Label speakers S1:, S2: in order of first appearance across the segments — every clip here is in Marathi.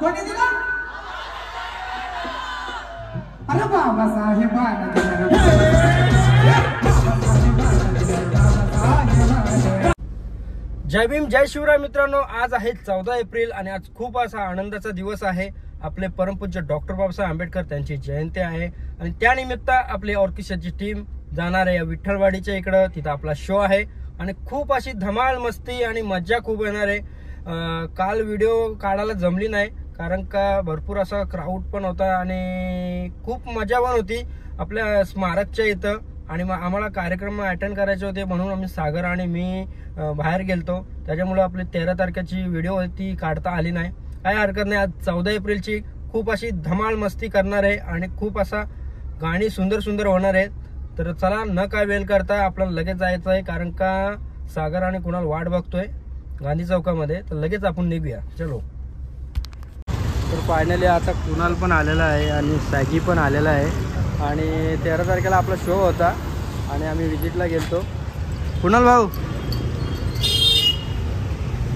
S1: कोणी दिला? अरे बाबासाहेबांना
S2: जय भीम जय शिवराय मित्रांनो, आज आहे 14 एप्रिल आणि आज खूप असा आनंदाचा दिवस आहे. आपले परमपूज्य डॉक्टर बाबासाहेब आंबेडकर त्यांची जयंती आहे आणि त्यानिमित्त आपली ऑर्केस्ट्राची टीम जाणार आहे विठ्ठलवाडीच्या इकडं. तिथं आपला शो आहे आणि खूप अशी धमाल मस्ती आणि मज्जा खूप येणार आहे. काल व्हिडिओ काढायला जमली नाही कारण का भरपूर असा क्राऊड पण होता आणि खूप मजा पण होती आपल्या स्मारकच्या इथं. आणि मग आम्हाला कार्यक्रम अटेंड करायचे होते म्हणून आम्ही सागर आणि मी बाहेर गेलतो. त्याच्यामुळे आपली 13 तारखेची व्हिडिओ ती काढता आली नाही. काही हरकत नाही. आज 14 एप्रिलची खूप अशी धमाल मस्ती करणार आहे आणि खूप असा गाणी सुंदर सुंदर होणार आहेत. तर चला न काय वेळ करता आपल्याला लगेच जायचं आहे कारण का सागर आणि कुणाल वाट बघतोय गांधी चौकामध्ये. तर लगेच आपण निघूया, चलो. तर फायनली आता कुणाल पण आलेला आहे आणि सॅगी पण आलेला आहे आणि 13 तारखेला आपला शो होता आणि आम्ही विजिटला गेलतो. कुणाल भाऊ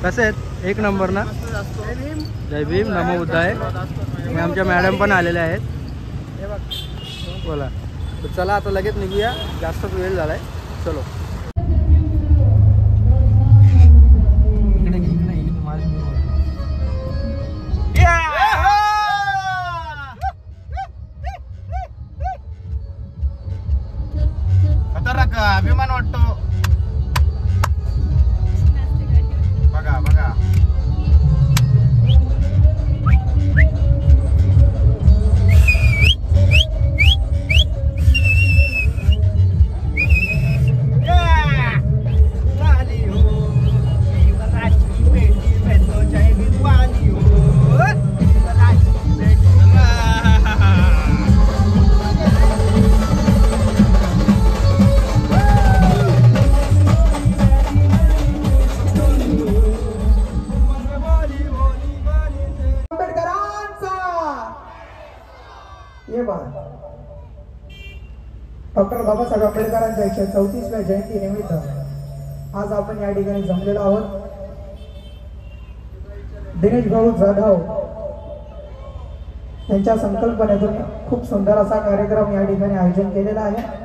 S2: कसे आहेत? एक नंबर ना. जय भीम नमो बुद्धाय. आणि आमच्या मॅडम पण आलेल्या आहेत. बोला. तर चला आता लगेच निघूया, जास्तच वेळ झालाय. चलो.
S3: अभिमान वाटतो. बघा बघा
S1: डॉक्टर बाबासाहेब आंबेडकरांच्या 134व्या जयंती निमित्त आज आपण या ठिकाणी जमलेलो आहोत. दिनेश भाऊ जाधव यांच्या संकल्पनेतून खूप सुंदर असा कार्यक्रम या ठिकाणी आयोजन केलेला आहे.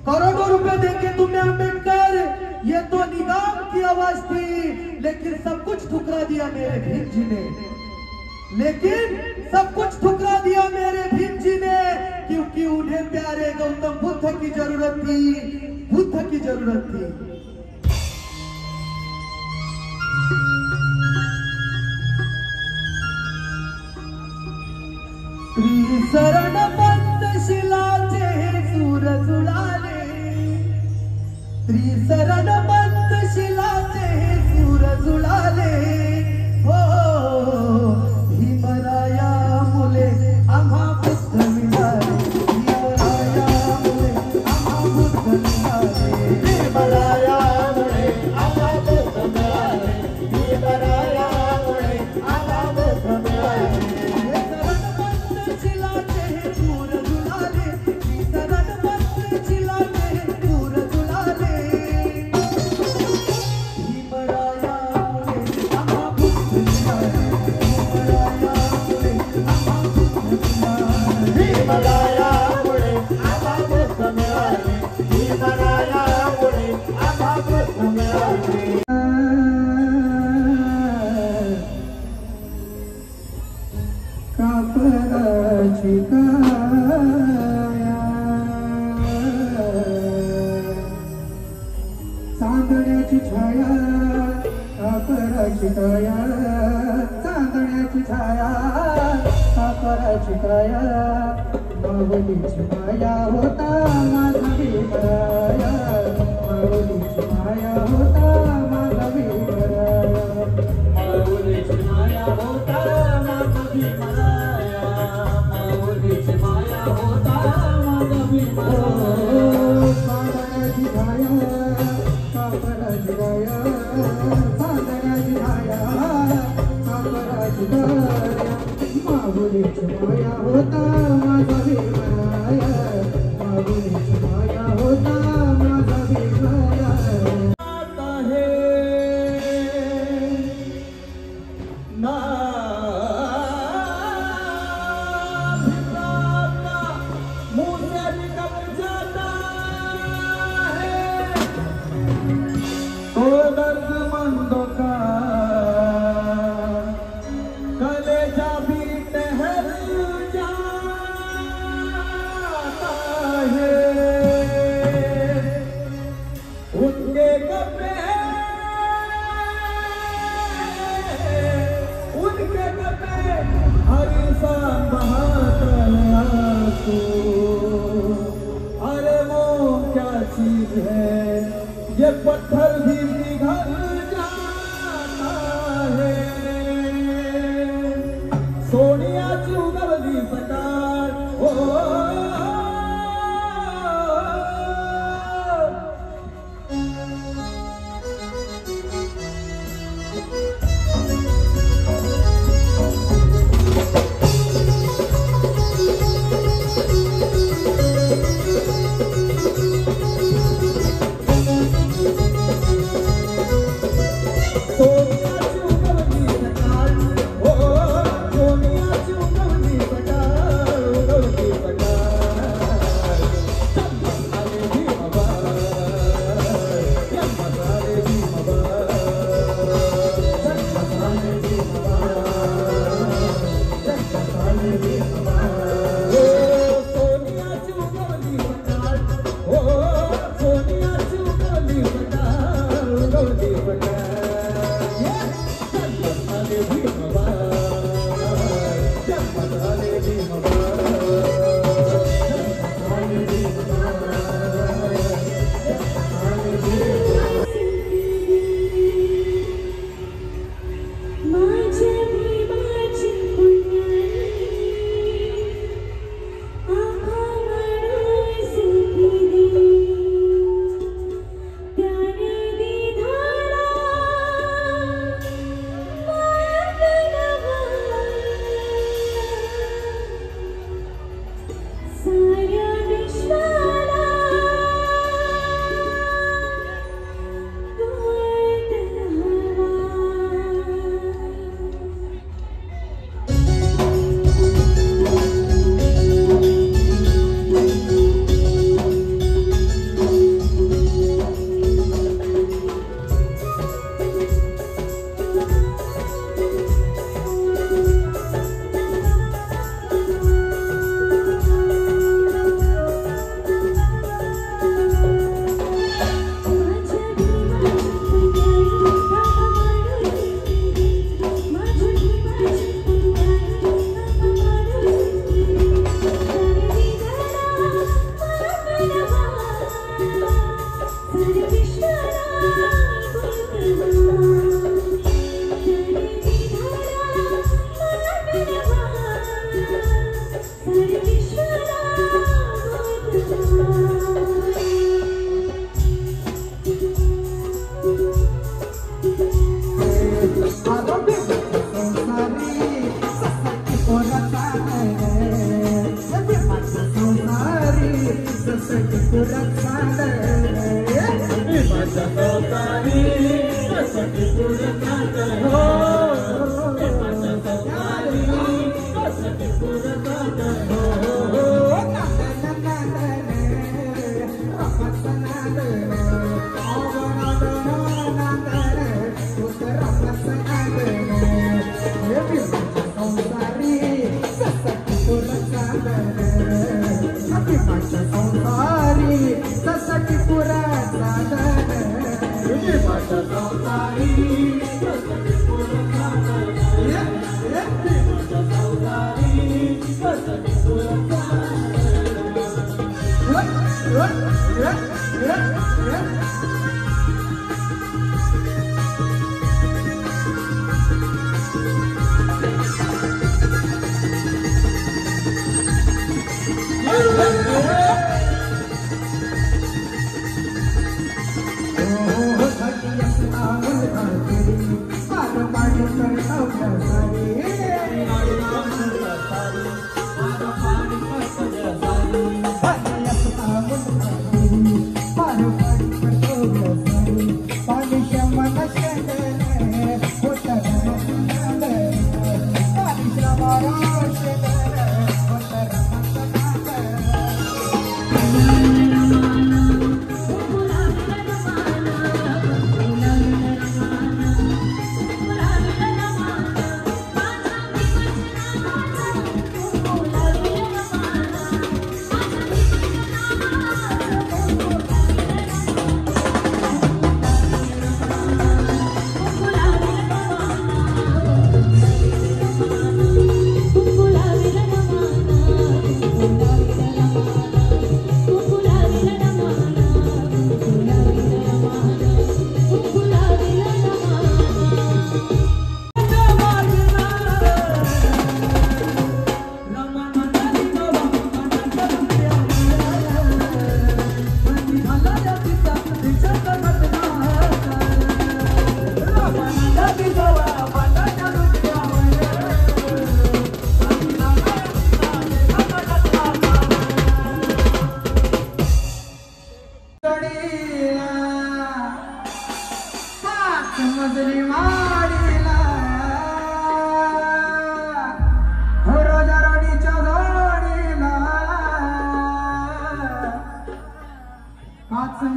S4: करोड़ों रुपए देके तुमने अम्बेडकर, ये तो निजाम की आवाज थी, लेकिन सब कुछ ठुकरा दिया मेरे भीम जी ने, लेकिन सब कुछ ठुकरा दिया मेरे भीम जी ने, क्योंकि उन्हें प्यारे गौतम बुद्ध की जरूरत थी, बुद्ध की जरूरत थी। त्रिशरण पंचशिलाचे सूरज उडाले, त्रिशरण पंचशिलाचे सूरज उडाले, हो भीमराया मुले आम्हा बुद्ध मिळाले, भीमराया मुले आम्हा बुद्ध मिळाले, भीमराया मुले आम्हा बुद्ध मिळाले, भीमराया मुले आम्हा बुद्ध मिळाले। चांदण्याची छाया कापराची काया, चांदण्याची छाया कापराची काया, माऊलीची माया होता माझा भीमराया, माऊलीची माया होता माझा भीमराया, माऊलीची माया होता माझा भीमराया, माऊलीची माया होता माझा भीमराया। चांदण्याची छाया कापराची काया, चांदण्याची छाया कापराची काया, माऊलीची माया होता माझा भीमराया, माऊलीची माया होता माझा भीमराया। अरे वो क्या चीज है ये पत्थर भी पिघल जाता है, सोनियाची उगवली सकाळ, ओ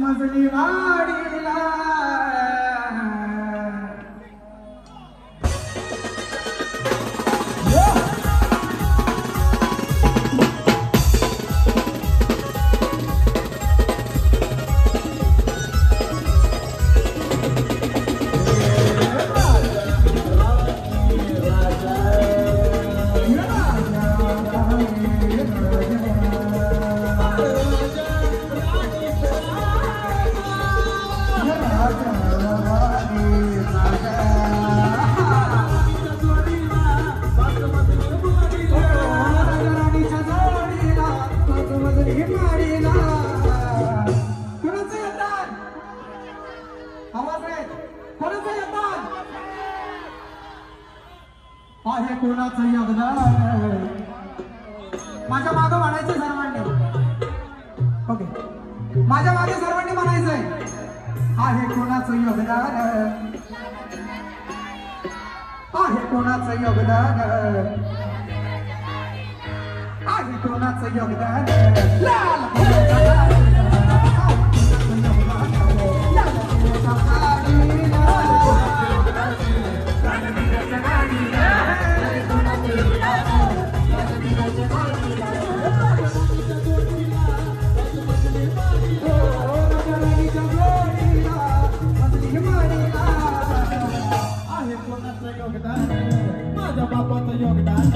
S1: मजली वाडीला आहे कोणाचं योगदान माझ्या मागे म्हणायचं सर्वांनी ओके माझ्या मागे सर्वांनी म्हणायचंय आहे कोणाचं योगदान आहे कोणाचं योगदान आहे कोणाचं योगदान लाल माझ्या बापाचं योगदान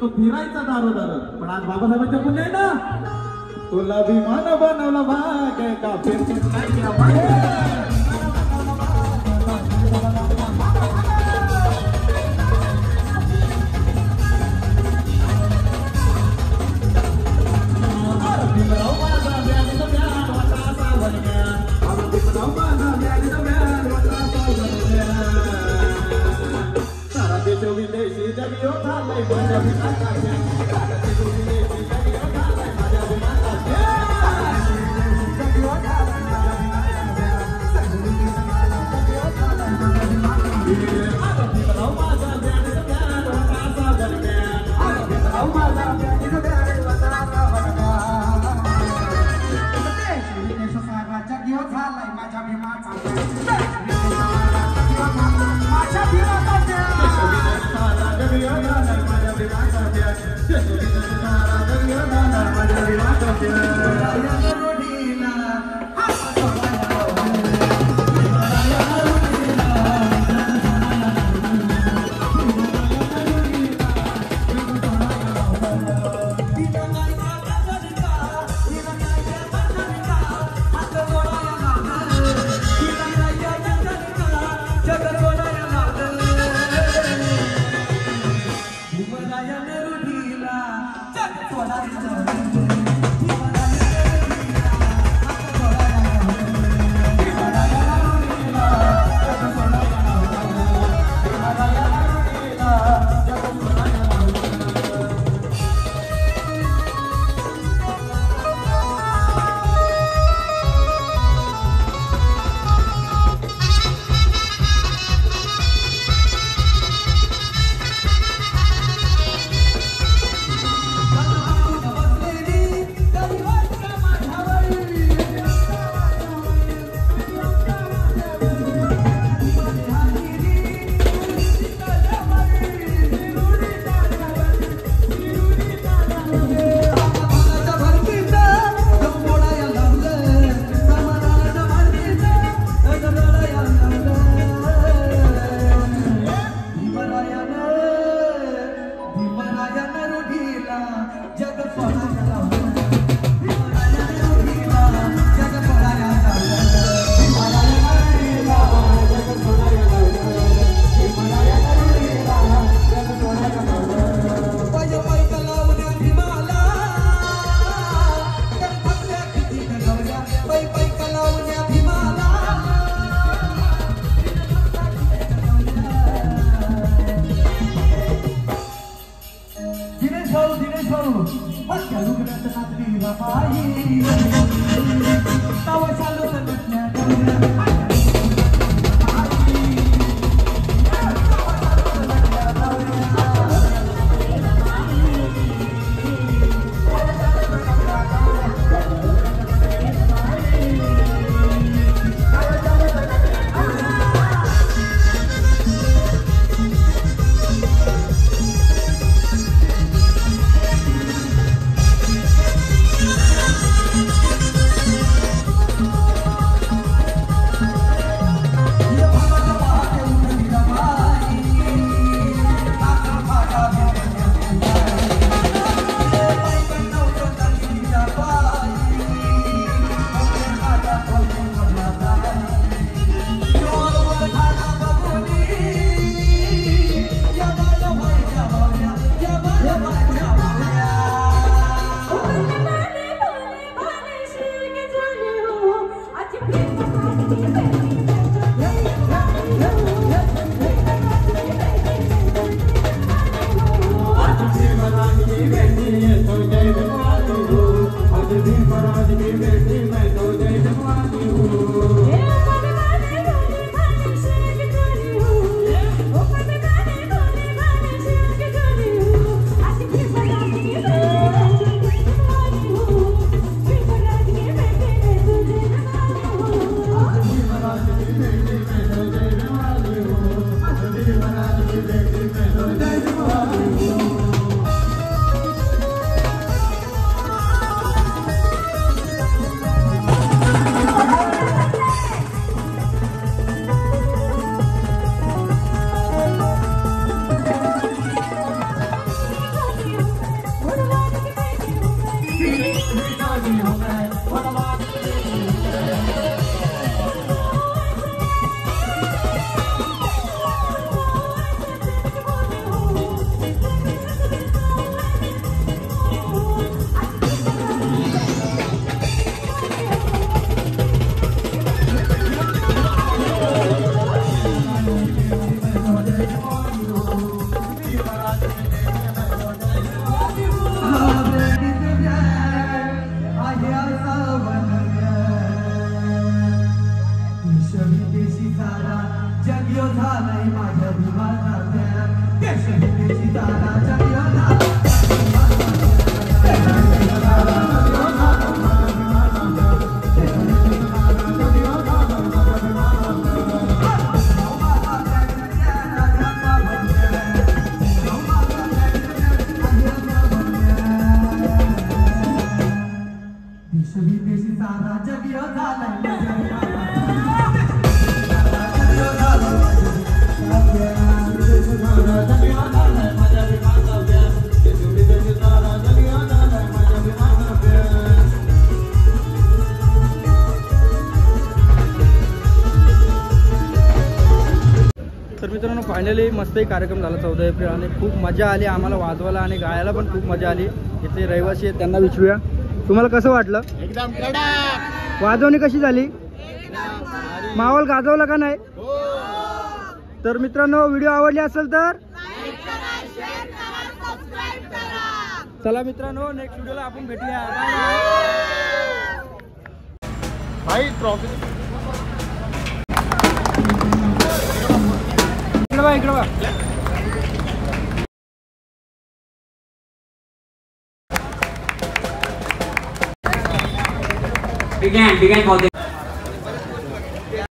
S4: तो फिरायचा दारोदार पण आज बाबासाहेबांच्या पुण्य आहे ना तुला विमान बनवला भाग का विदेशी जगियो झालंय माझ्या सारा जग यो झालाय माझ्या विमानात. सारा जग यो झालाय माझ्या विमानात. सारा जग यो झालाय माझ्या विमानात. सारा जग यो झालाय माझ्या विमानात.
S2: तर मित्रांनो फायनली मस्त एक कार्यक्रम झाला 14 एप्रिल आणि खूप मजा आली आम्हाला वाजवायला आणि गायला पण खूप मजा आली. इथे रहिवासी आहेत त्यांना विचारूया तुम्हाला कसं वाटलं.
S3: एकदम कडक.
S2: वाजवणी कशी झाली. माहोल गाजवला का नाही. तर मित्रांनो व्हिडिओ आवडली असेल तर चला मित्रांनो नेक्स्ट व्हिडिओला आपण भेटूया.
S3: भाई ट्रॉफी
S2: इकडे बघा.
S5: Big hand for the